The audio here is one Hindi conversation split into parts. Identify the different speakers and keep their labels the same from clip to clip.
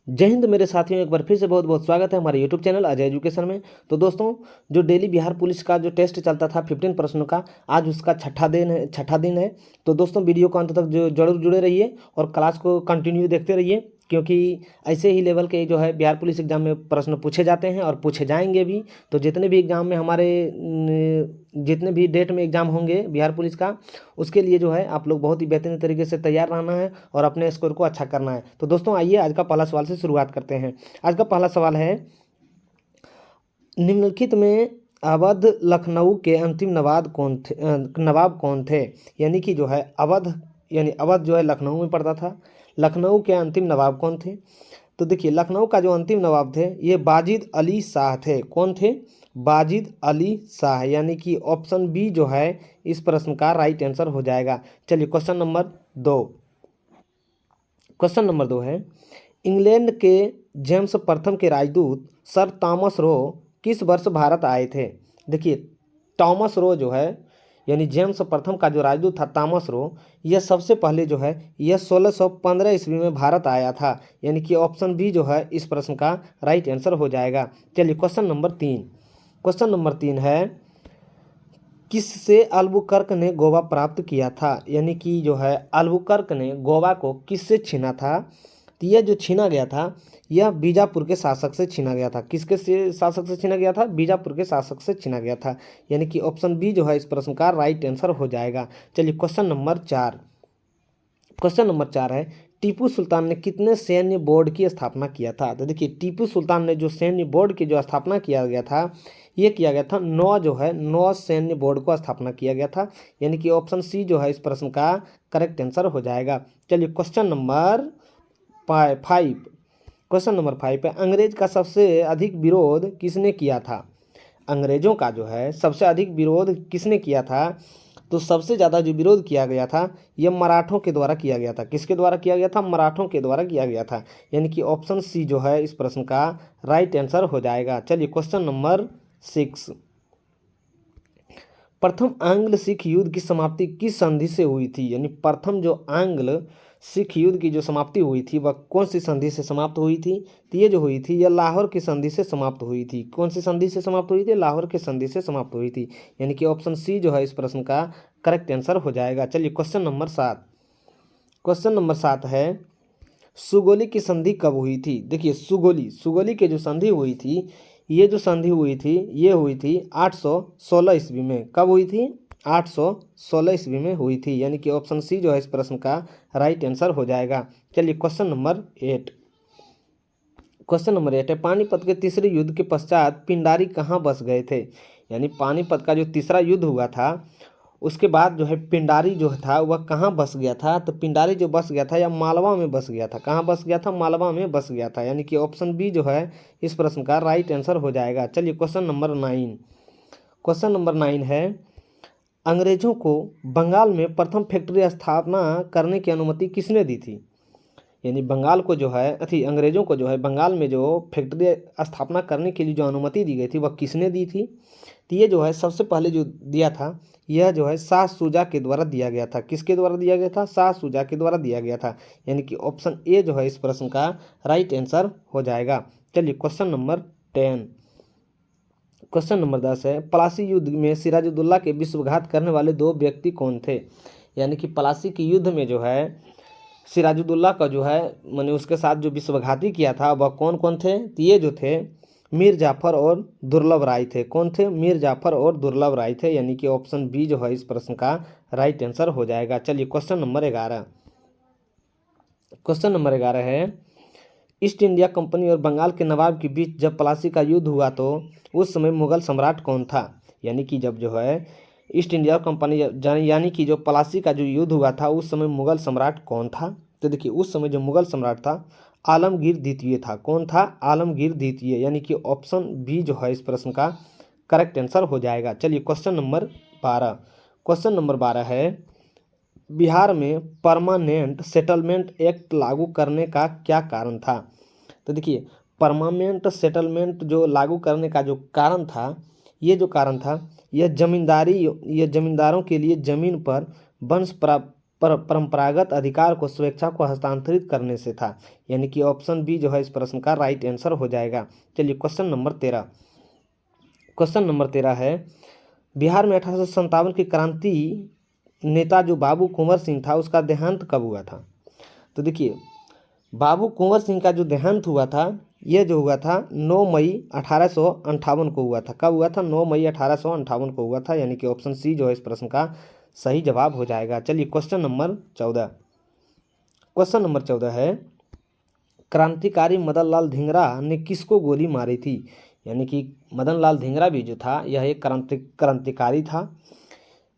Speaker 1: जय हिंद मेरे साथियों, एक बार फिर से बहुत बहुत स्वागत है हमारे यूट्यूब चैनल अजय एजुकेशन में। तो दोस्तों, जो डेली बिहार पुलिस का जो टेस्ट चलता था 15 प्रश्नों का, आज उसका छठा दिन है। तो दोस्तों, वीडियो को अंत तक जो जरूर जुड़े रहिए और क्लास को कंटिन्यू देखते रहिए, क्योंकि ऐसे ही लेवल के जो है बिहार पुलिस एग्जाम में प्रश्न पूछे जाते हैं और पूछे जाएंगे भी। तो जितने भी एग्जाम में जितने भी डेट में एग्जाम होंगे बिहार पुलिस का, उसके लिए जो है आप लोग बहुत ही बेहतरीन तरीके से तैयार रहना है और अपने स्कोर को अच्छा करना है। तो दोस्तों, आइए आज का पहला सवाल से शुरुआत करते हैं। आज का पहला सवाल है, निम्नलिखित में अवध लखनऊ के अंतिम नवाब कौन थे। यानी कि जो है अवध जो है लखनऊ में पड़ता था। लखनऊ के अंतिम नवाब कौन थे? तो देखिए, लखनऊ का जो अंतिम नवाब थे ये बाजिद अली शाह थे। कौन थे? बाजिद अली शाह। यानी कि ऑप्शन बी जो है इस प्रश्न का राइट आंसर हो जाएगा। चलिए क्वेश्चन नंबर 2 है, इंग्लैंड के जेम्स प्रथम के राजदूत सर थॉमस रो किस वर्ष भारत आए थे? देखिए, थॉमस रो जो है यानी जेम्स प्रथम का जो राजदूत था थॉमस रो, यह सबसे पहले जो है यह 1615 ईस्वी में भारत आया था। यानी कि ऑप्शन बी जो है इस प्रश्न का राइट आंसर हो जाएगा। चलिए क्वेश्चन नंबर 3 है, किससे अल्बुकर्क ने गोवा प्राप्त किया था? यानी कि जो है अल्बुकर्क ने गोवा को किससे छीना था? तो यह जो छीना गया था यह बीजापुर के शासक से छीना गया था। किसके से शासक से छीना गया था? बीजापुर के शासक से छीना गया था। यानी कि ऑप्शन बी जो है इस प्रश्न का राइट आंसर हो जाएगा। चलिए क्वेश्चन नंबर 4 है, टीपू सुल्तान ने कितने सैन्य बोर्ड की स्थापना किया था? तो देखिए, टीपू सुल्तान ने जो सैन्य बोर्ड की जो स्थापना किया गया था, ये किया गया था 9 सैन्य बोर्ड को स्थापना किया गया था। यानी कि ऑप्शन सी जो है इस प्रश्न का करेक्ट आंसर हो जाएगा। चलिए क्वेश्चन नंबर 5 पे, अंग्रेज का सबसे अधिक विरोध किसने किया था? अंग्रेजों का जो है सबसे अधिक विरोध किसने किया था? तो सबसे ज़्यादा जो विरोध किया गया था यह मराठों के द्वारा किया गया था। किसके द्वारा किया गया था? मराठों के द्वारा किया गया था। यानी कि ऑप्शन सी जो है इस प्रश्न का राइट आंसर हो जाएगा। चलिए क्वेश्चन नंबर 6, प्रथम आंग्ल सिख युद्ध की समाप्ति किस संधि से हुई थी? यानी प्रथम जो आंग्ल सिख युद्ध की जो समाप्ति हुई थी वह कौन सी संधि से समाप्त हुई थी? तो ये जो हुई थी यह लाहौर की संधि से समाप्त हुई थी। कौन सी संधि से समाप्त हुई थी? लाहौर की संधि से समाप्त हुई थी। यानी कि ऑप्शन सी जो है इस प्रश्न का करेक्ट आंसर हो जाएगा। चलिए क्वेश्चन नंबर 7 है, सुगोली की संधि कब हुई थी? देखिए, सुगोली की जो संधि हुई थी, ये जो संधि हुई थी ये हुई थी 816 ईस्वी में। कब हुई थी? 816 ईस्वी में हुई थी। यानी कि ऑप्शन सी जो है इस प्रश्न का राइट आंसर हो जाएगा। चलिए क्वेश्चन नंबर 8 है, पानीपत के तीसरे युद्ध के पश्चात पिंडारी कहाँ बस गए थे? यानी पानीपत का जो तीसरा युद्ध हुआ था उसके बाद जो है पिंडारी जो था वह कहाँ बस गया था? तो पिंडारी जो बस गया था या मालवा में बस गया था। कहाँ बस गया था? मालवा में बस गया था। यानी कि ऑप्शन बी जो है इस प्रश्न का राइट आंसर हो जाएगा। चलिए क्वेश्चन नंबर 9 है, अंग्रेजों को बंगाल में प्रथम फैक्ट्री स्थापना करने की अनुमति किसने दी थी? यानी अंग्रेजों को जो है बंगाल में जो फैक्ट्री स्थापना करने के लिए जो अनुमति दी गई थी वह किसने दी थी? तो ये जो है सबसे पहले जो दिया था यह जो है शाह शुजा के द्वारा दिया गया था। किसके द्वारा दिया गया था? शाह शुजा के द्वारा दिया गया था। यानी कि ऑप्शन ए जो है इस प्रश्न का राइट आंसर हो जाएगा। चलिए क्वेश्चन नंबर 10 है, प्लासी युद्ध में सिराजुद्दौला के विश्वघात करने वाले 2 व्यक्ति कौन थे? यानी कि प्लासी के युद्ध में जो है सिराजुद्दौला का जो है मैंने उसके साथ जो विश्वघाती किया था वह कौन कौन थे? तो ये जो थे मीर जाफर और दुर्लभ राय थे। कौन थे? मीर जाफर और दुर्लभ राय थे। यानी कि ऑप्शन बी जो है इस प्रश्न का राइट आंसर हो जाएगा। चलिए क्वेश्चन नंबर 11 है, ईस्ट इंडिया कंपनी और बंगाल के नवाब के बीच जब प्लासी का युद्ध हुआ तो उस समय मुगल सम्राट कौन था? यानी कि जब जो है ईस्ट इंडिया कंपनी यानी कि जो प्लासी का जो युद्ध हुआ था उस समय मुगल सम्राट कौन था? तो देखिए, उस समय जो मुगल सम्राट था आलमगीर द्वितीय था। कौन था? आलमगीर द्वितीय। यानी कि ऑप्शन बी जो है इस प्रश्न का करेक्ट आंसर हो जाएगा। चलिए क्वेश्चन नंबर 12 है, बिहार में परमानेंट सेटलमेंट एक्ट लागू करने का क्या कारण था? तो देखिए, परमानेंट सेटलमेंट जो लागू करने का जो कारण था ये जो कारण था यह जमींदारों के लिए ज़मीन पर वंश परंपरागत अधिकार को स्वेच्छा को हस्तांतरित करने से था, यानी कि ऑप्शन बी जो है इस प्रश्न का राइट आंसर हो जाएगा। चलिए क्वेश्चन नंबर 13। क्वेश्चन नंबर 13 है, बिहार में 1857 की क्रांति नेता जो बाबू कुंवर सिंह था उसका देहांत कब हुआ था? तो देखिए, बाबू कुंवर सिंह का जो देहांत हुआ था ये जो हुआ था 9 मई 1858 को हुआ था। कब हुआ था? 9 मई 1858 को हुआ था, यानी कि ऑप्शन सी जो है इस प्रश्न का सही जवाब हो जाएगा। चलिए क्वेश्चन नंबर 14। क्वेश्चन नंबर 14 है, क्रांतिकारी मदन लाल धिंगरा ने किसको गोली मारी थी? यानी कि मदन लाल धिंगरा भी जो था यह एक क्रांतिकारी था।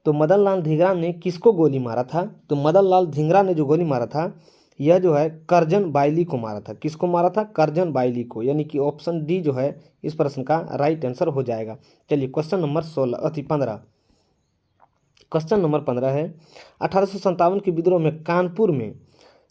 Speaker 1: तो मदन लाल धिंगरा ने किसको गोली मारा था? तो मदन लाल धिंगरा ने जो गोली मारा था यह जो है करजन बाइली को मारा था। किसको मारा था? करजन बाइली को, यानी कि ऑप्शन डी जो है इस प्रश्न का राइट आंसर हो जाएगा। चलिए क्वेश्चन नंबर 15। क्वेश्चन नंबर 15 है, 1857 के विद्रोह में कानपुर में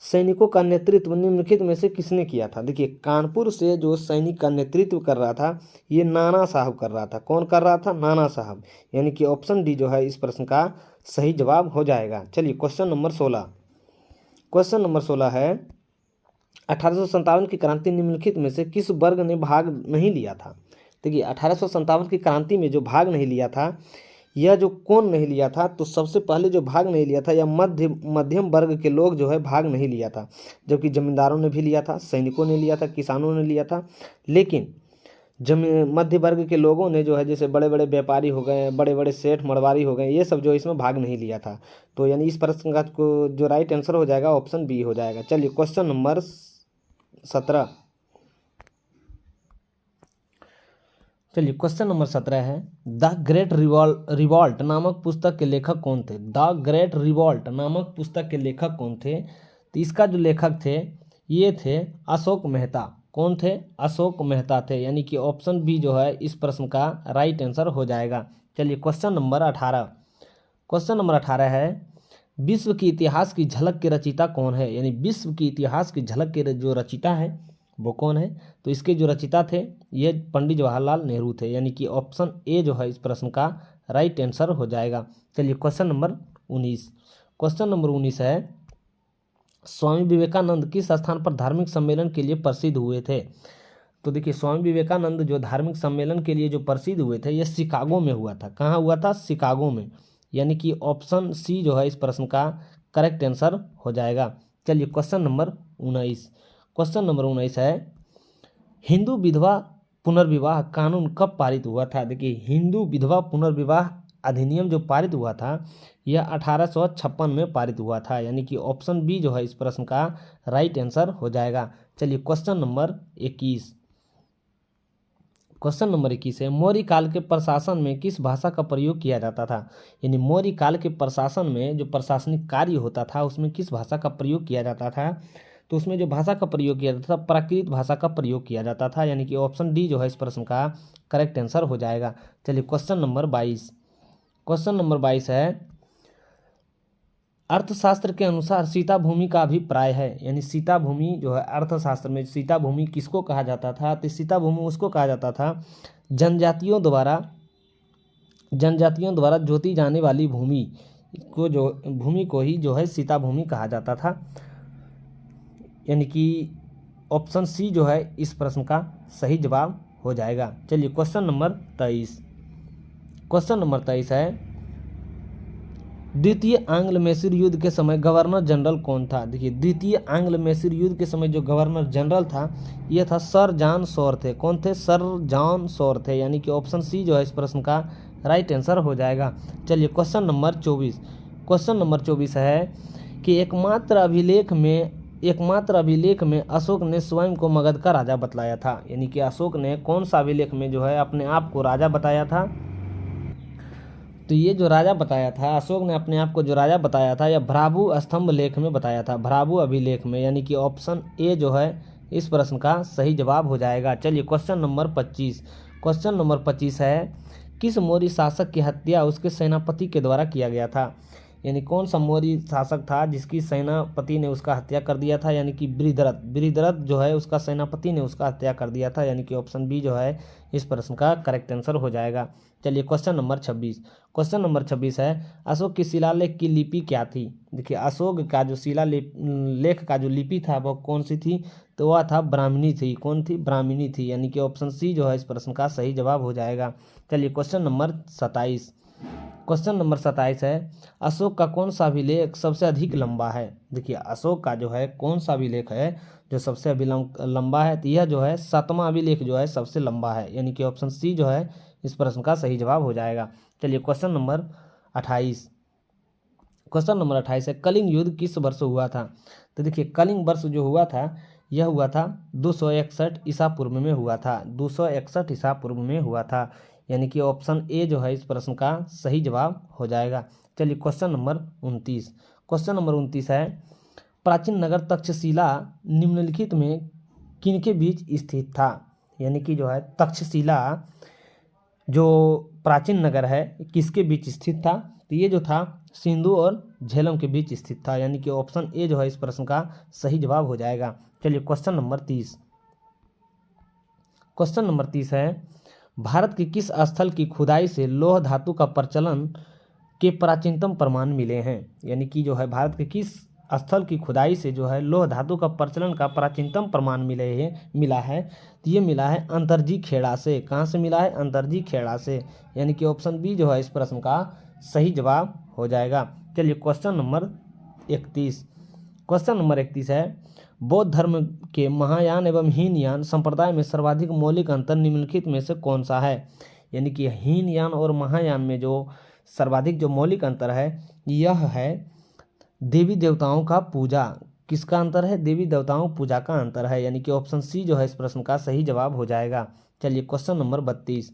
Speaker 1: सैनिकों का नेतृत्व निम्नलिखित में से किसने किया था? देखिए, कानपुर से जो सैनिक का नेतृत्व कर रहा था ये नाना साहब कर रहा था। कौन कर रहा था? नाना साहब, यानी कि ऑप्शन डी जो है इस प्रश्न का सही जवाब हो जाएगा। चलिए क्वेश्चन नंबर 16। क्वेश्चन नंबर 16 है, 1857 की क्रांति निम्नलिखित में से किस वर्ग ने भाग नहीं लिया था? देखिए, 1857 की क्रांति में जो भाग नहीं लिया था यह जो कौन नहीं लिया था? तो सबसे पहले जो भाग नहीं लिया था यह मध्यम वर्ग के लोग जो है भाग नहीं लिया था, जबकि जमींदारों ने भी लिया था, सैनिकों ने लिया था, किसानों ने लिया था। लेकिन मध्य वर्ग के लोगों ने जो है, जैसे बड़े बड़े व्यापारी हो गए, बड़े बड़े सेठ मरवारी हो गए, ये सब जो इसमें भाग नहीं लिया था। तो यानी इस प्रश्न का को जो राइट आंसर हो जाएगा ऑप्शन बी हो जाएगा। चलिए क्वेश्चन नंबर 17। चलिए क्वेश्चन नंबर 17 है, द ग्रेट रिवॉल्ट नामक पुस्तक के लेखक कौन थे? द ग्रेट रिवॉल्ट नामक पुस्तक के लेखक कौन थे? तो इसका जो लेखक थे ये थे अशोक मेहता। कौन थे? अशोक मेहता थे, यानी कि ऑप्शन बी जो है इस प्रश्न का राइट आंसर हो जाएगा। चलिए क्वेश्चन नंबर 18। क्वेश्चन नंबर 18 है, विश्व की इतिहास की झलक के रचयिता कौन है? यानी विश्व की इतिहास की झलक के जो रचयिता है वो कौन है? तो इसके जो रचयिता थे ये पंडित जवाहरलाल नेहरू थे, यानी कि ऑप्शन ए जो है इस प्रश्न का राइट आंसर हो जाएगा। चलिए क्वेश्चन नंबर 19। क्वेश्चन नंबर 19 है, स्वामी विवेकानंद किस स्थान पर धार्मिक सम्मेलन के लिए प्रसिद्ध हुए थे? तो देखिए, स्वामी विवेकानंद जो धार्मिक सम्मेलन के लिए जो प्रसिद्ध हुए थे ये शिकागो में हुआ था। कहाँ हुआ था? शिकागो में, यानी कि ऑप्शन सी जो है इस प्रश्न का करेक्ट आंसर हो जाएगा। चलिए क्वेश्चन नंबर 19। क्वेश्चन नंबर 19 है, हिंदू विधवा पुनर्विवाह कानून कब पारित हुआ था? देखिए, हिंदू विधवा पुनर्विवाह अधिनियम जो पारित हुआ था यह 1856 में पारित हुआ था, यानी कि ऑप्शन बी जो है इस प्रश्न का राइट आंसर हो जाएगा। चलिए क्वेश्चन नंबर 21। क्वेश्चन नंबर 21 है, मौर्य काल के प्रशासन में किस भाषा का प्रयोग किया जाता था? यानी मौर्य काल के प्रशासन में जो प्रशासनिक कार्य होता था उसमें किस भाषा का प्रयोग किया जाता था? तो उसमें जो भाषा का प्रयोग किया जाता था प्राकृत भाषा का प्रयोग किया जाता था, यानी कि ऑप्शन डी जो है इस प्रश्न का करेक्ट आंसर हो जाएगा। चलिए क्वेश्चन नंबर 22। क्वेश्चन नंबर 22 है, अर्थशास्त्र के अनुसार सीता भूमि का अभिप्राय है, यानी सीता भूमि जो है अर्थशास्त्र में सीता भूमि किसको कहा जाता था? तो सीता भूमि उसको कहा जाता था जनजातियों द्वारा जोती जाने वाली भूमि को ही जो है सीता भूमि कहा जाता था, यानी कि ऑप्शन सी जो है इस प्रश्न का सही जवाब हो जाएगा। चलिए क्वेश्चन नंबर 23। क्वेश्चन नंबर 23 है, द्वितीय आंग्ल मैसूर युद्ध के समय गवर्नर जनरल कौन था? देखिए, द्वितीय आंग्ल मैसूर युद्ध के समय जो गवर्नर जनरल था यह था सर जॉन शॉर थे। कौन थे? सर जॉन शॉर थे, यानी कि ऑप्शन सी जो है इस प्रश्न का राइट आंसर हो जाएगा। चलिए क्वेश्चन नंबर 24। क्वेश्चन नंबर 24 है कि एकमात्र अभिलेख में अशोक ने स्वयं को मगध का राजा बतलाया था, यानी कि अशोक ने कौन सा अभिलेख में जो है अपने आप को राजा बताया था? तो ये जो राजा बताया था अशोक ने अपने आप को जो राजा बताया था यह भ्राभु स्तंभ लेख में बताया था, भ्राभु अभिलेख में, यानी कि ऑप्शन ए जो है इस प्रश्न का सही जवाब हो जाएगा। चलिए क्वेश्चन नंबर 25। क्वेश्चन नंबर 25 है, किस मौर्य शासक की हत्या उसके सेनापति के द्वारा किया गया था? यानी कौन सा मौर्य शासक था जिसकी सेनापति ने उसका हत्या कर दिया था, यानी कि बृहद्रथ। बृहद्रथ जो है उसका सेनापति ने उसका हत्या कर दिया था, यानी कि ऑप्शन बी जो है इस प्रश्न का करेक्ट आंसर हो जाएगा। चलिए क्वेश्चन नंबर 26। क्वेश्चन नंबर 26 है अशोक की शिलालेख की लिपि क्या थी। देखिए अशोक का जो शिलालेख का जो लिपि था वह कौन सी थी, तो वह था ब्राह्मणी थी। कौन थी, ब्राह्मणी थी, यानी कि ऑप्शन सी जो है इस प्रश्न का सही जवाब हो जाएगा। चलिए क्वेश्चन नंबर 27। क्वेश्चन नंबर 27 है अशोक का कौन सा अभिलेख सबसे अधिक लंबा है। देखिए अशोक का जो है कौन सा अभिलेख है जो सबसे लंबा है, तो यह जो है 7वां अभिलेख जो है सबसे लंबा है, यानी कि ऑप्शन सी जो है इस प्रश्न का सही जवाब हो जाएगा। चलिए क्वेश्चन नंबर 28। क्वेश्चन नंबर 28 है कलिंग युद्ध किस वर्ष हुआ था। तो देखिए कलिंग वर्ष जो हुआ था यह हुआ था 261 ईसा पूर्व में हुआ था। 261 ईसा पूर्व में हुआ था, यानी कि ऑप्शन ए जो है इस प्रश्न का सही जवाब हो जाएगा। चलिए क्वेश्चन नंबर 29। क्वेश्चन नंबर 29 है प्राचीन नगर तक्षशिला निम्नलिखित में किनके बीच स्थित था। यानी कि जो है तक्षशिला जो प्राचीन नगर है किसके बीच स्थित था, तो ये जो था सिंधु और झेलम के बीच स्थित था, यानी कि ऑप्शन ए जो है इस प्रश्न का सही जवाब हो जाएगा। चलिए क्वेश्चन नंबर 30। क्वेश्चन नंबर 30 है भारत के किस स्थल की खुदाई से लौह धातु का प्रचलन के प्राचीनतम प्रमाण मिले हैं। यानी कि जो है भारत के किस स्थल की खुदाई से जो है लौह धातु का प्रचलन का प्राचीनतम प्रमाण मिला है, तो ये मिला है अंतरजी खेड़ा से। कहाँ से मिला है, अंतरजी खेड़ा से, यानी कि ऑप्शन बी जो है इस प्रश्न का सही जवाब हो जाएगा। चलिए क्वेश्चन नंबर 31। क्वेश्चन नंबर 31 है बौद्ध धर्म के महायान एवं हीनयान संप्रदाय में सर्वाधिक मौलिक अंतर निम्नलिखित में से कौन सा है। यानी कि हीनयान और महायान में जो सर्वाधिक जो मौलिक अंतर है यह है देवी देवताओं का पूजा। किसका अंतर है, देवी देवताओं पूजा का अंतर है, यानी कि ऑप्शन सी जो है इस प्रश्न का सही जवाब हो जाएगा। चलिए क्वेश्चन नंबर 32।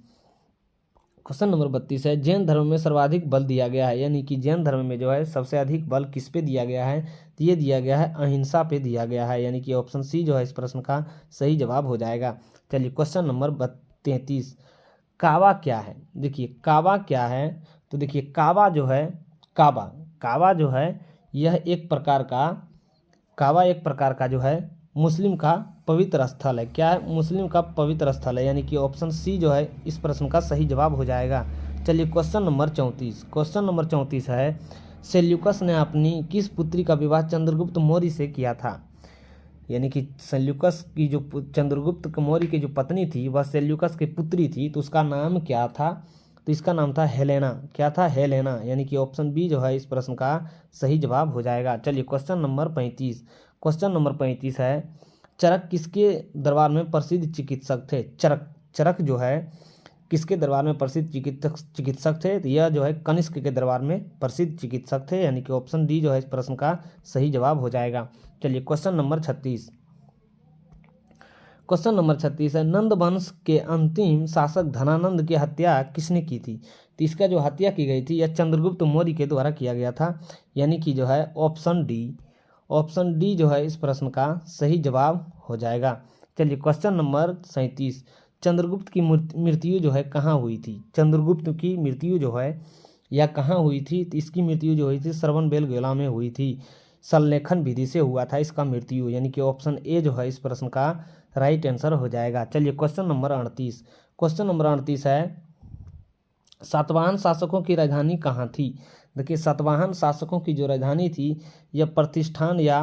Speaker 1: क्वेश्चन नंबर 32 है जैन धर्म में सर्वाधिक बल दिया गया है। यानी कि जैन धर्म में जो है सबसे अधिक बल किस पे दिया गया है, तो ये दिया गया है अहिंसा पे दिया गया है, यानी कि ऑप्शन सी जो है इस प्रश्न का सही जवाब हो जाएगा। चलिए क्वेश्चन नंबर 33। काबा क्या है। देखिए काबा क्या है, तो देखिए काबा जो है काबा जो है यह एक प्रकार का जो है मुस्लिम का पवित्र स्थल है। क्या है, मुस्लिम का पवित्र स्थल है, यानी कि ऑप्शन सी जो है इस प्रश्न का सही जवाब हो जाएगा। चलिए क्वेश्चन नंबर 34। क्वेश्चन नंबर 34 है सेल्यूकस ने अपनी किस पुत्री का विवाह चंद्रगुप्त मौर्य से किया था। यानी कि सेल्यूकस की जो चंद्रगुप्त मौर्य की जो पत्नी थी वह सेल्यूकस की पुत्री थी, तो उसका नाम क्या था, तो इसका नाम था हेलेना। क्या था, हेलेना, यानी कि ऑप्शन बी जो है इस प्रश्न का सही जवाब हो जाएगा। चलिए क्वेश्चन नंबर 35। क्वेश्चन नंबर 35 है चरक किसके दरबार में प्रसिद्ध चिकित्सक थे। चरक जो है किसके दरबार में प्रसिद्ध चिकित्सक थे, तो यह जो है कनिष्क के दरबार में प्रसिद्ध चिकित्सक थे, यानी कि ऑप्शन डी जो है इस प्रश्न का सही जवाब हो जाएगा। चलिए क्वेश्चन नंबर 36। क्वेश्चन नंबर 36 है नंद वंश के अंतिम शासक धनानंद की हत्या किसने की थी। तो इसका जो हत्या की गई थी यह चंद्रगुप्त मौर्य के द्वारा किया गया था, यानी कि जो है ऑप्शन डी जो है इस प्रश्न का सही जवाब हो जाएगा। चलिए क्वेश्चन नंबर 37। चंद्रगुप्त की मृत्यु जो है कहाँ हुई थी। चंद्रगुप्त की मृत्यु जो है यह कहाँ हुई थी, तो इसकी मृत्यु जो हुई थी श्रवणबेलगोला में हुई थी। संलेखन विधि से हुआ था इसका मृत्यु, यानी कि ऑप्शन ए जो है इस प्रश्न का राइट आंसर हो जाएगा। चलिए क्वेश्चन नंबर 38। क्वेश्चन नंबर 38 है सातवाहन शासकों की राजधानी कहाँ थी। देखिए सातवाहन शासकों की जो राजधानी थी यह प्रतिष्ठान या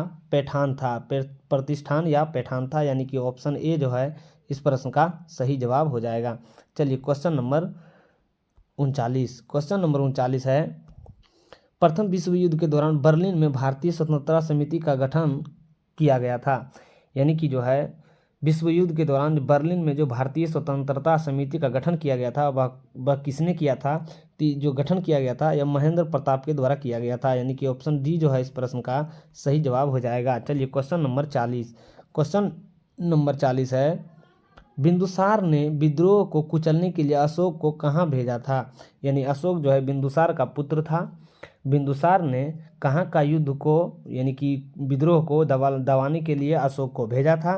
Speaker 1: पैठान था, यानी कि ऑप्शन ए जो है इस प्रश्न का सही जवाब हो जाएगा। चलिए क्वेश्चन नंबर 39। क्वेश्चन नंबर 39 है प्रथम विश्व युद्ध के दौरान बर्लिन में भारतीय स्वतंत्रता समिति का गठन किया गया था। यानी कि जो है विश्व युद्ध के दौरान बर्लिन में जो भारतीय स्वतंत्रता समिति का गठन किया गया था वह किसने किया था, तो जो गठन किया गया था यह महेंद्र प्रताप के द्वारा किया गया था, यानी कि ऑप्शन डी जो है इस प्रश्न का सही जवाब हो जाएगा। चलिए क्वेश्चन नंबर 40। क्वेश्चन नंबर 40 है बिंदुसार ने विद्रोह को कुचलने के लिए अशोक को कहाँ भेजा था। यानी अशोक जो है बिंदुसार का पुत्र था। बिंदुसार ने कहाँ का युद्ध को यानी कि विद्रोह को दबाने के लिए अशोक को भेजा था,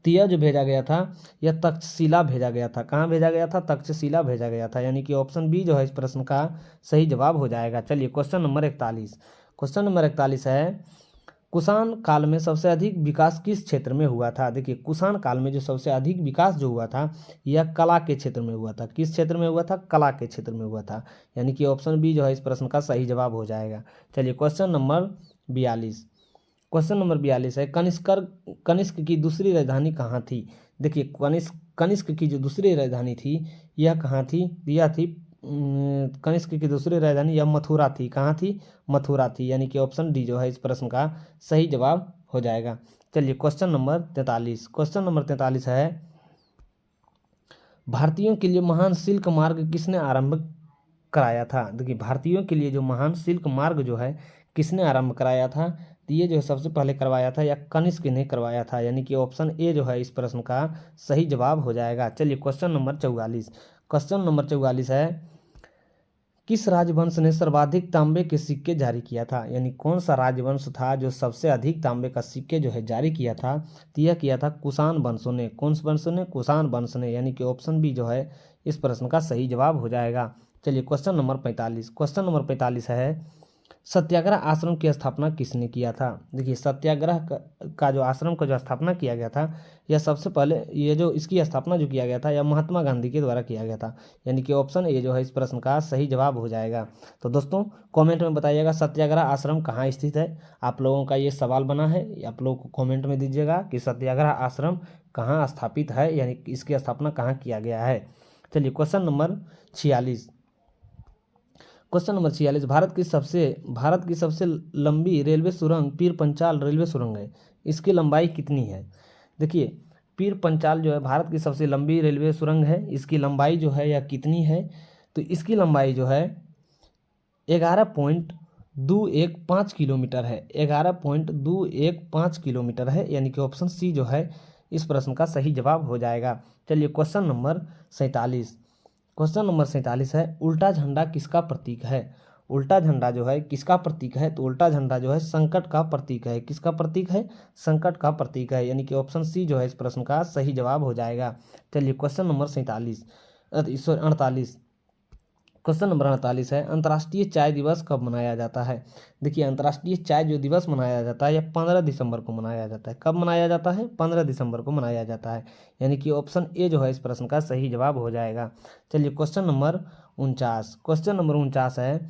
Speaker 1: तिया जो भेजा गया था यह तक्षशिला भेजा गया था। कहाँ भेजा गया था? तक्षशिला भेजा गया था, यानी कि ऑप्शन बी जो है इस प्रश्न का सही जवाब हो जाएगा। चलिए क्वेश्चन नंबर 41। क्वेश्चन नंबर 41 है, कुषाण काल में सबसे अधिक विकास किस क्षेत्र में हुआ था? देखिए, कुषाण काल में जो सबसे अधिक विकास जो हुआ था यह कला के क्षेत्र में हुआ था। किस क्षेत्र में हुआ था? कला के क्षेत्र में हुआ था, यानी कि ऑप्शन बी जो है इस प्रश्न का सही जवाब हो जाएगा। चलिए क्वेश्चन नंबर 42। क्वेश्चन नंबर 42 है, कनिष्क की दूसरी राजधानी कहाँ थी? देखिए, कनिष्क की जो दूसरी राजधानी थी यह कहाँ थी? यह थी कनिष्क की दूसरी राजधानी यह मथुरा थी। कहाँ थी? मथुरा थी, यानी कि ऑप्शन डी जो है इस प्रश्न का सही जवाब हो जाएगा। चलिए क्वेश्चन नंबर 43। क्वेश्चन नंबर 43 है, भारतीयों के लिए महान सिल्क मार्ग किसने आरंभ कराया था? देखिए, भारतीयों के लिए जो महान सिल्क मार्ग जो है किसने आरंभ कराया था? तो ये जो है सबसे पहले करवाया था या कनिष्क ने करवाया था, यानी कि ऑप्शन ए जो है इस प्रश्न का सही जवाब हो जाएगा। चलिए क्वेश्चन नंबर 44। क्वेश्चन नंबर 44 है, किस राजवंश ने सर्वाधिक तांबे के सिक्के जारी किया था? यानी कौन सा राजवंश था जो सबसे अधिक तांबे का सिक्के जो है जारी किया था? तो यह किया था कुषाण वंशों ने। कौन से वंश ने? कुषाण वंश ने, यानी कि ऑप्शन बी जो है इस प्रश्न का सही जवाब हो जाएगा। चलिए क्वेश्चन नंबर 45। क्वेश्चन नंबर 45 है, सत्याग्रह आश्रम की स्थापना किसने किया था? देखिए, सत्याग्रह का जो आश्रम का जो स्थापना किया गया था यह सबसे पहले ये जो इसकी स्थापना जो किया गया था यह महात्मा गांधी के द्वारा किया गया था, यानी कि ऑप्शन ए जो है इस प्रश्न का सही जवाब हो जाएगा। तो दोस्तों कमेंट में बताइएगा सत्याग्रह आश्रम कहाँ स्थित है। आप लोगों का ये सवाल बना है, आप लोग को कमेंट में दीजिएगा कि सत्याग्रह आश्रम कहाँ स्थापित है, यानी इसकी स्थापना कहाँ किया गया है। चलिए question number 46। Question number 46, Bharat की सबसे लंबी रेलवे सुरंग पीर पंचाल रेलवे सुरंग है। इसकी लंबाई कितनी है? देखिए, पीर पंचाल जो है भारत की सबसे लंबी रेलवे सुरंग है। इसकी लंबाई जो है यह कितनी है? तो इसकी लंबाई जो है 11.215 किलोमीटर है। 11.215 किलोमीटर है, यानी कि ऑप्शन सी जो है इस प्रश्न का सही जवाब हो जाएगा। चलिए क्वेश्चन नंबर 47। क्वेश्चन नंबर 47 है, उल्टा झंडा किसका प्रतीक है? उल्टा झंडा जो है किसका प्रतीक है? तो उल्टा झंडा जो है संकट का प्रतीक है। किसका प्रतीक है? संकट का प्रतीक है, यानी कि ऑप्शन सी जो है इस प्रश्न का सही जवाब हो जाएगा। चलिए क्वेश्चन नंबर 48। क्वेश्चन नंबर 48 है, अंतर्राष्ट्रीय चाय दिवस कब मनाया जाता है? देखिए, अंतर्राष्ट्रीय चाय जो दिवस मनाया जाता है यह 15 दिसंबर को मनाया जाता है। कब मनाया जाता है? 15 दिसंबर को मनाया जाता है, यानी कि ऑप्शन ए जो है इस प्रश्न का सही जवाब हो जाएगा। चलिए क्वेश्चन नंबर 49। क्वेश्चन नंबर 49 है,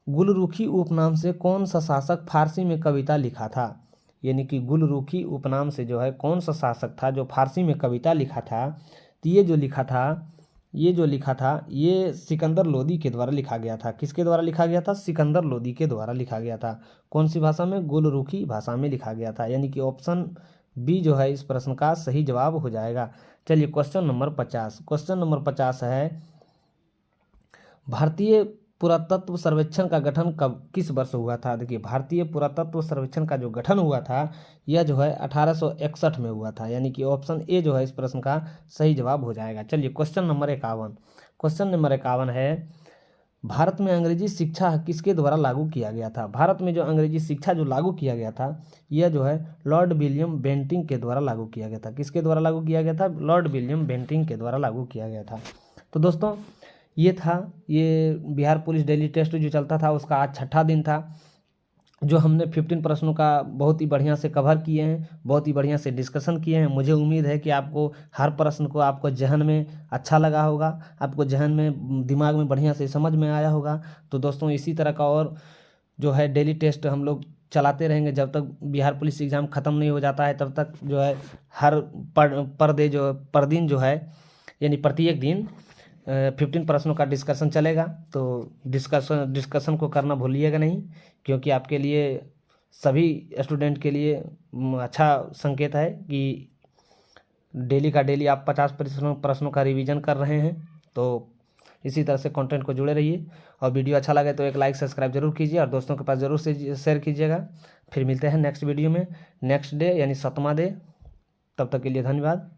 Speaker 1: गुलरुखी उपनाम से कौन सा शासक फारसी में कविता लिखा था? यानी कि गुलरुखी उपनाम से जो है कौन सा शासक था जो फारसी में कविता लिखा था? तो ये जो लिखा था ये सिकंदर लोदी के द्वारा लिखा गया था। किसके द्वारा लिखा गया था? सिकंदर लोदी के द्वारा लिखा गया था। कौन सी भाषा में? गुलरुखी भाषा में लिखा गया था, यानी कि ऑप्शन बी जो है इस प्रश्न का सही जवाब हो जाएगा। चलिए क्वेश्चन नंबर 50। क्वेश्चन नंबर 50 है, भारतीय पुरातत्व सर्वेक्षण का गठन किस वर्ष हुआ था? देखिए, भारतीय पुरातत्व सर्वेक्षण का जो गठन हुआ था यह जो है 1861 में हुआ था, यानी कि ऑप्शन ए जो है इस प्रश्न का सही जवाब हो जाएगा। चलिए क्वेश्चन नंबर 51। क्वेश्चन नंबर 51 है, भारत में अंग्रेजी शिक्षा किसके द्वारा लागू किया गया था? भारत में जो अंग्रेजी शिक्षा जो लागू किया गया था यह जो है लॉर्ड विलियम बेंटिंक के द्वारा लागू किया गया था। किसके द्वारा लागू किया गया था? लॉर्ड विलियम बेंटिंक के द्वारा लागू किया गया था। तो दोस्तों ये बिहार पुलिस डेली टेस्ट जो चलता था उसका आज छठा दिन था, जो हमने 15 प्रश्नों का बहुत ही बढ़िया से कवर किए हैं, बहुत ही बढ़िया से डिस्कशन किए हैं। मुझे उम्मीद है कि आपको हर प्रश्न को आपको जहन में अच्छा लगा होगा, आपको जहन में दिमाग में बढ़िया से समझ में आया होगा। तो दोस्तों इसी तरह का और जो है डेली टेस्ट हम लोग चलाते रहेंगे जब तक बिहार पुलिस एग्ज़ाम ख़त्म नहीं हो जाता है, तब तक जो है हर पर दिन जो है यानी प्रत्येक दिन 15 प्रश्नों का डिस्कशन चलेगा। तो डिस्कशन को करना भूलिएगा नहीं, क्योंकि आपके लिए सभी स्टूडेंट के लिए अच्छा संकेत है कि डेली का डेली आप 50 प्रश्नों का रिवीजन कर रहे हैं। तो इसी तरह से कंटेंट को जुड़े रहिए, और वीडियो अच्छा लगे तो एक लाइक सब्सक्राइब जरूर कीजिए और दोस्तों के पास जरूर से शेयर कीजिएगा। फिर मिलते हैं नेक्स्ट वीडियो में, नेक्स्ट डे यानी 7वां डे। तब तक के लिए धन्यवाद।